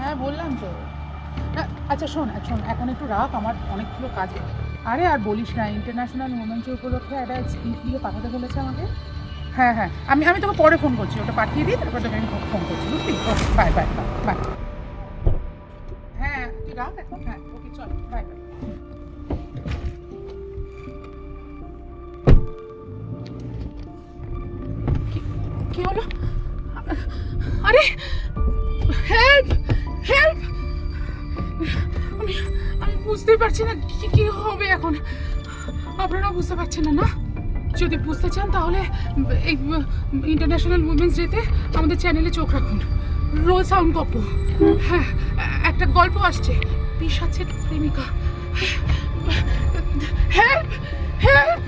হ্যাঁ বললাম তো। আচ্ছা শোন শোন, এখন একটু রাখ, আমার অনেকগুলো কাজ। আরে আর বলিস না, ইন্টারন্যাশনাল উমেন্স ডে উপলক্ষে একটা স্পিচ দিয়ে পাঠাতে বলেছে আমাকে। হ্যাঁ হ্যাঁ, আমি আমি তোকে পরে ফোন করছি, ওটা পাঠিয়ে দিই, তারপর তোকে আমি ফোন করছি, বুঝলি? ওকে, বাই বাই বাই বাই। হ্যাঁ তুই রাখ এখন, হ্যাঁ ওকে চল, বাই বাই। কি হলো? আরে হেল্প হেল্প! আমি আমি বুঝতেই পারছি না কি কি হবে এখন। আপনারা বুঝতে পারছেন না? না, যদি বুঝতে চান তাহলে এই ইন্টারন্যাশনাল উইমেন্স ডেতে আমাদের চ্যানেলে চোখ রাখুন। রোল সাউন্ড গল্প, হ্যাঁ একটা গল্প আসছে, পিশাচের প্রেমিকা। Help help!